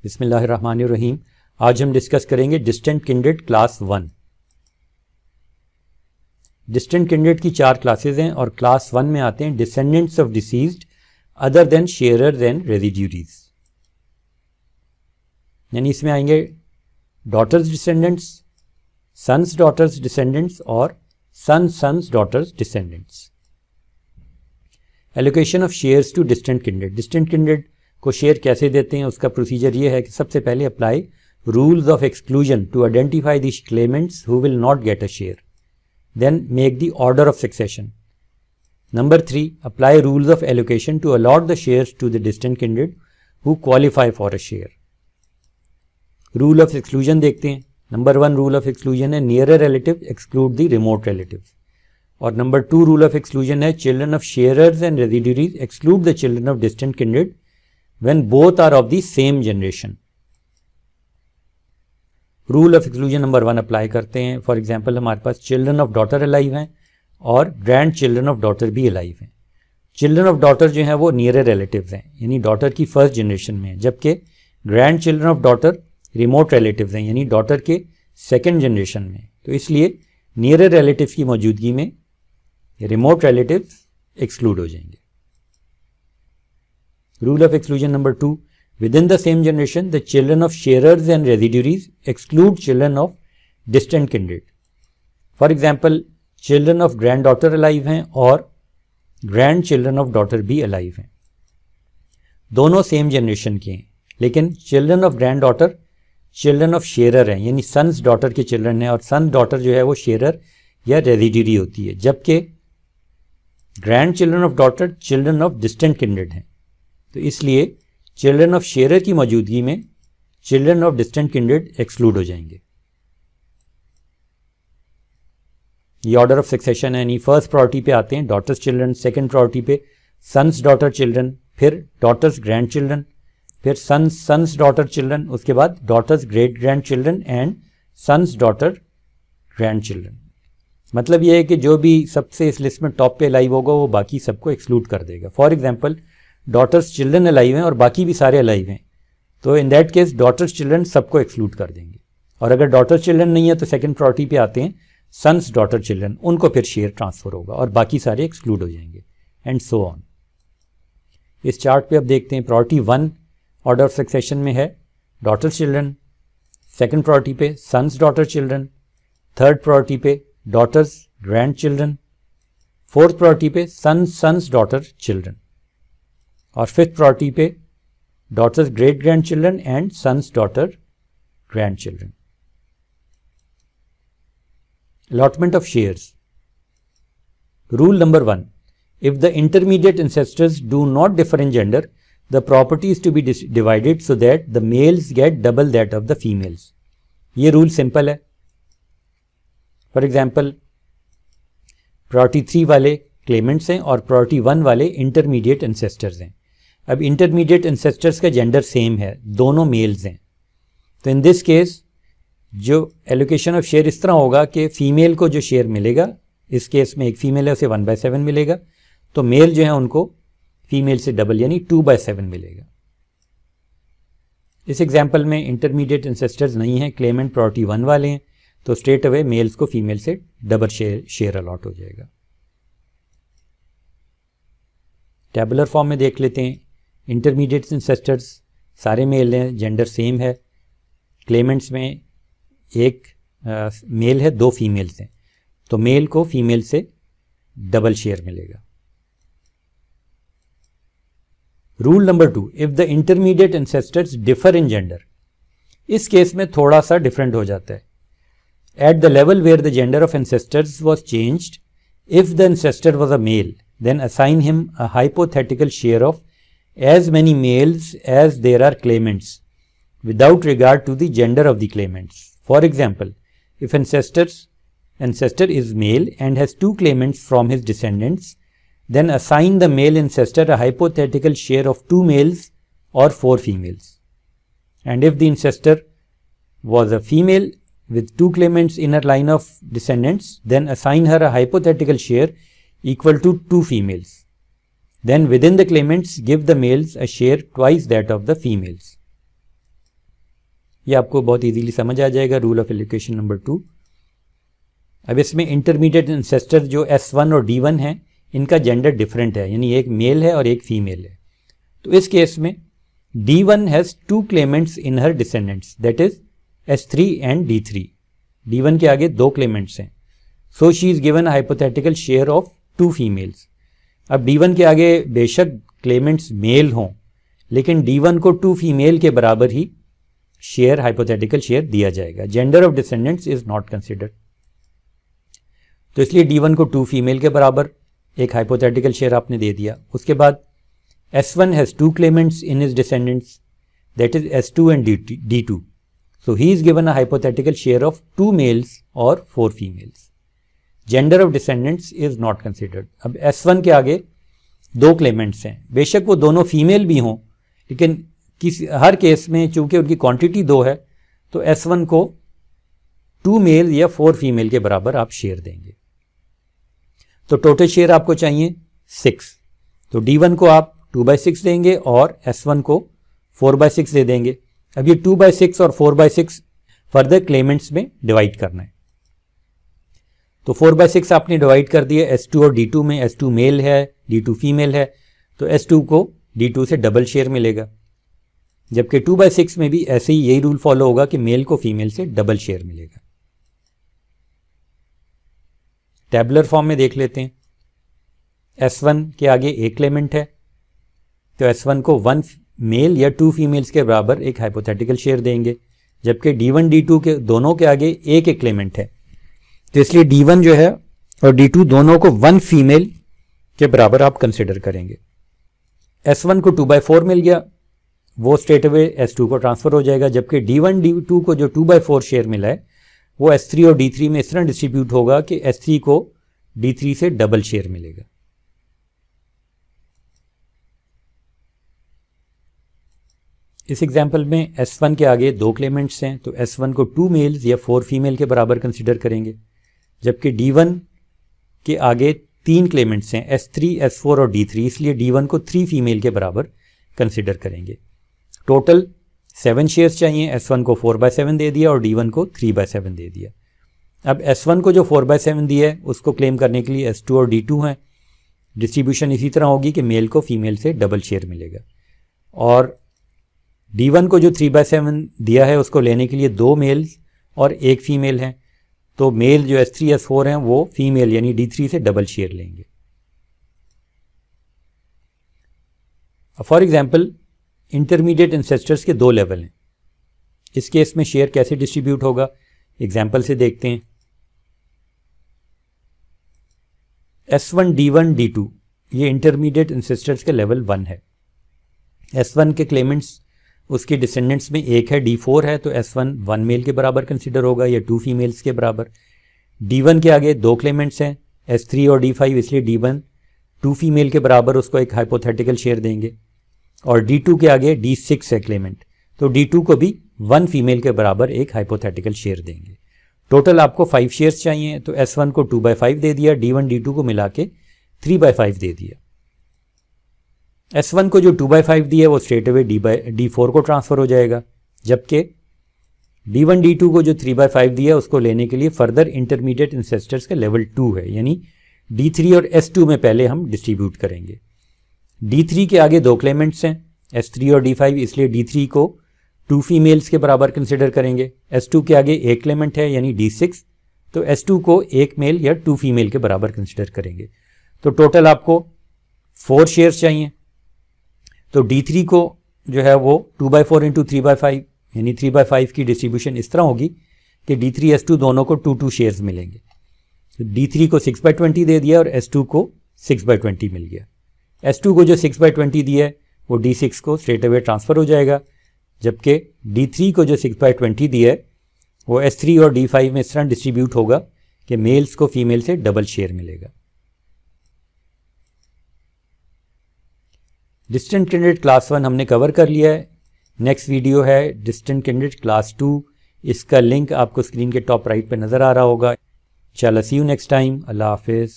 बिस्मिल्लाहिर्रहमानिर्रहीम। आज हम डिस्कस करेंगे डिस्टेंट किंडरेड क्लास 1। डिस्टेंट किंडरेड की 4 क्लासेज हैं और क्लास 1 में आते हैं descendants of deceased other than sharers and residuaries. यानी इसमें आएंगे daughters descendants, sons daughters descendants और sons daughters descendants. Allocation of shares to distant kindred. Distant kindred को शेयर कैसे देते हैं, उसका प्रोसीजर ये है कि सबसे पहले apply rules of exclusion to identify the claimants who will not get a share, then make the order of succession. Number 3, apply rules of allocation to allot the shares to the distant kindred who qualify for a share. Rule of exclusion देखते हैं। Number 1 rule of exclusion है nearer relative exclude the remote relative, और number 2 rule of exclusion है children of sharers and residuaries exclude the children of distant kindred when both are of the same generation। Rule of exclusion number 1 apply करते हैं। For example हमारे पास children of daughter alive हैं और grand children of daughter भी alive हैं। Children of daughter जो हैं वो नियर रिलेटिव्स हैं, यानी डॉटर की फर्स्ट जनरेशन में है, जबकि grand children of daughter remote relatives हैं, यानी डॉटर के सेकेंड जनरेशन में। तो इसलिए नियर रिलेटिव्स की मौजूदगी में रिमोट रिलेटिव्स एक्सक्लूड हो जाएंगे। Rule of exclusion number 2, within the same generation the children of sharers and residuaries exclude children of distant kindred। For example, children of granddaughter alive हैं और grandchildren of daughter भी alive हैं, दोनों same generation के हैं, लेकिन children of granddaughter children of sharer हैं, यानी sons daughter के children हैं, और son daughter जो है वो sharer या residuary होती है, जबकि grandchildren of daughter children of distant kindred हैं। तो इसलिए चिल्ड्रन ऑफ शेयरर की मौजूदगी में चिल्ड्रन ऑफ डिस्टेंट किंडरेड एक्सक्लूड हो जाएंगे। ये ऑर्डर ऑफ सक्सेशन है, यानी फर्स्ट प्रायोरिटी पे आते हैं डॉटर्स चिल्ड्रन, सेकंड प्रायोरिटी पे सन्स डॉटर चिल्ड्रन, फिर डॉटर्स ग्रैंड चिल्ड्रन, फिर सन्स डॉटर चिल्ड्रन, उसके बाद daughters great grand children and sons daughter grand children. मतलब ये है कि जो भी सबसे इस लिस्ट में टॉप पे अलाइव होगा वो बाकी सबको एक्सक्लूड कर देगा। For example daughters children alive हैं और बाकी भी सारे अलाइव हैं, तो in that case daughters children सबको एक्सक्लूड कर देंगे। और अगर डॉटर्स चिल्ड्रन नहीं है तो सेकंड प्रायोरिटी पे आते हैं सन्स डॉटर चिल्ड्रन, उनको फिर शेयर ट्रांसफर होगा और बाकी सारे एक्सक्लूड हो जाएंगे, एंड सो ऑन। इस चार्ट पे अब देखते हैं प्रायोरिटी 1 ऑर्डर ऑफ सक्सेशन में है डॉटर्स चिल्ड्रन, सेकंड प्रायोरिटी पे sons daughter children, third priority पे daughters grand children, fourth priority पे सन्स डॉटर चिल्ड्रन, और फिफ्थ प्रायोरिटी पे daughters great grand children and sons daughter grand children. Allotment of shares. Rule number 1, if the intermediate ancestors do not differ in gender the property is to be divided so that the males get double that of the females. ये rule simple है। For example priority 3 वाले Clements हैं और priority 1 वाले intermediate ancestors हैं। अब intermediate ancestors का gender same है, दोनों मेल्स हैं, तो इन दिस केस जो एलोकेशन ऑफ शेयर इस तरह होगा कि फीमेल को जो शेयर मिलेगा, इस केस में एक फीमेल है उसे 1/7 मिलेगा, तो मेल जो है उनको फीमेल से डबल यानी 2/7 मिलेगा। इस एग्जाम्पल में इंटरमीडिएट इंसेस्टर्स नहीं हैं, क्लेमेंट प्रायोरिटी 1 वाले हैं, तो स्ट्रेट अवे मेल्स को फीमेल से डबल शेयर अलॉट हो जाएगा। टेबुलर फॉर्म में देख लेते हैं। इंटरमीडिएट इंसेस्टर्स सारे मेल हैं, जेंडर सेम है, क्लेमेंट्स में एक मेल है, 2 फीमेल्स हैं, तो मेल को फीमेल से डबल शेयर मिलेगा। Rule number 2, if the intermediate ancestors differ in gender. इस केस में थोड़ा सा डिफरेंट हो जाता है। At the level where the gender of ancestors was changed, if the ancestor was a male then assign him a hypothetical share of as many males as there are claimants without regard to the gender of the claimants. For example, if ancestor is male and has 2 claimants from his descendants, then assign the male ancestor a hypothetical share of 2 males or 4 females. And if the ancestor was a female with 2 claimants in her line of descendants, then assign her a hypothetical share equal to 2 females. Then within the claimants give the males a share twice that of the females. ये आपको बहुत easily समझ आ जाएगा, rule of allocation number 2। अब इसमें intermediate ancestor जो S1 और D1 हैं, इनका जेंडर डिफरेंट है, यानी एक मेल है और एक फीमेल है। तो इस केस में D1 has 2 Clements in her descendants, that is S3 and D3। D1 के आगे 2 क्लेमेंट्स हैं, so she is given hypothetical share of 2 females. अब D1 के आगे बेशक क्लेमेंट्स मेल हों, लेकिन D1 को 2 फीमेल के बराबर ही शेयर, हाइपोथेटिकल शेयर दिया जाएगा। Gender of descendants is not considered, तो इसलिए D1 को 2 फीमेल के बराबर एक हाइपोथेटिकल शेयर आपने दे दिया। उसके बाद S1 has 2 claimants in his descendants, that is S2 and D2. So he is given a hypothetical share of 2 males or 4 females. Gender of descendants is not considered. अब S1 के आगे 2 claimants हैं, बेशक वो दोनों फीमेल भी हों, लेकिन हर केस में चूंकि उनकी क्वांटिटी 2 है, तो S1 को 2 मेल या 4 फीमेल के बराबर आप शेयर देंगे। तो टोटल शेयर आपको चाहिए 6, तो D1 को आप 2/6 देंगे और S1 को 4/6 दे देंगे। अब ये 2/6 और 4/6 फर्दर क्लेमेंट्स में डिवाइड करना है, तो 4/6 आपने डिवाइड कर दिया S2 और D2 में। S2 मेल है, D2 फीमेल है, तो S2 को D2 से डबल शेयर मिलेगा, जबकि 2/6 में भी ऐसे ही यही रूल फॉलो होगा कि मेल को फीमेल से डबल शेयर मिलेगा। टेबुलर फॉर्म में देख लेते हैं। S1 के आगे एक क्लेमेंट है, तो S1 को 1 मेल या 2 फीमेल्स के बराबर एक हाइपोथेटिकल शेयर देंगे, जबकि D1 D2 के दोनों के आगे एक एक क्लेमेंट है, तो इसलिए D1 जो है और D2 दोनों को 1 फीमेल के बराबर आप कंसिडर करेंगे। S1 को 2/4 मिल गया, वो स्ट्रेट अवे S2 को ट्रांसफर हो जाएगा, जबकि D1 D2 को जो 2/4 शेयर मिला है वो S3 और D3 में इस तरह डिस्ट्रीब्यूट होगा कि S3 को D3 से डबल शेयर मिलेगा। इस एग्जाम्पल में S1 के आगे 2 क्लेमेंट्स हैं, तो S1 को 2 मेल्स या 4 फीमेल के बराबर कंसिडर करेंगे, जबकि D1 के आगे 3 क्लेमेंट्स हैं, S3, S4 और D3, इसलिए D1 को 3 फीमेल के बराबर कंसिडर करेंगे। टोटल 7 शेयर्स चाहिए, S1 को 4/7 दे दिया और D1 को 3/7 दे दिया। अब S1 को जो 4/7 दिया है उसको क्लेम करने के लिए S2 और D2 हैं। डिस्ट्रीब्यूशन इसी तरह होगी कि मेल को फीमेल से डबल शेयर मिलेगा, और D1 को जो 3/7 दिया है उसको लेने के लिए 2 मेल्स और 1 फीमेल हैं, तो मेल जो S3 S4 हैं वो फीमेल यानी D3 से डबल शेयर लेंगे। फॉर एग्जाम्पल इंटरमीडिएट इंसेस्टर्स के 2 लेवल हैं, इस केस में शेयर कैसे डिस्ट्रीब्यूट होगा एग्जाम्पल से देखते हैं। S1 D1 D2 ये इंटरमीडिएट इंसेस्टर्स के लेवल 1 है। S1 के क्लेमेंट्स उसके डिसेंडेंट्स में एक है, D4 है, तो S1 1 मेल के बराबर कंसिडर होगा या 2 फीमेल्स के बराबर। D1 के आगे 2 क्लेमेंट्स हैं, S3 और D5, इसलिए D1 2 फीमेल के बराबर उसको एक हाइपोथेटिकल शेयर देंगे, और D2 के आगे D6 है क्लेमेंट, तो D2 को भी 1 फीमेल के बराबर एक हाइपोथेटिकल शेयर देंगे। टोटल आपको 5 शेयर्स चाहिए, तो S1 को 2/5 दे दिया, D1 D2 को मिला के 3/5 दे दिया। S1 को जो 2/5 दिया वो स्ट्रेट अवे D4 को ट्रांसफर हो जाएगा, जबकि D1 D2 को जो 3/5 दिया उसको लेने के लिए फर्दर इंटरमीडिएट इंसेस्टर्स का लेवल 2 है, यानी D3 और S2 में पहले हम डिस्ट्रीब्यूट करेंगे। D3 के आगे 2 क्लेमेंट्स हैं, S3 और D5, इसलिए D3 को 2 फीमेल्स के बराबर कंसिडर करेंगे। S2 के आगे 1 क्लेमेंट है यानी D6, तो S2 को 1 मेल या 2 फीमेल के बराबर कंसिडर करेंगे। तो टोटल आपको 4 शेयर्स चाहिए, तो D3 को जो है वो 2/4 इंटू 3/5 यानी 3/5 की डिस्ट्रीब्यूशन इस तरह होगी कि D3 S2 दोनों को 2 शेयर्स मिलेंगे। तो D3 को 6/20 दे दिया और S2 को 6/20 मिल गया। S2 को जो 6/20 दिया है वो D6 को स्ट्रेट अवे ट्रांसफ़र हो जाएगा, जबकि D3 को जो 6/20 दिया है वो S3 और D5 में इस तरह डिस्ट्रीब्यूट होगा कि मेल्स को फीमेल से डबल शेयर मिलेगा। डिस्टेंट कैंडिडेट क्लास 1 हमने कवर कर लिया है। नेक्स्ट वीडियो है डिस्टेंट कैंडिडेट क्लास 2, इसका लिंक आपको स्क्रीन के टॉप राइट पे नज़र आ रहा होगा। इंशाल्लाह सी यू नेक्स्ट टाइम। अल्लाह हाफिज़।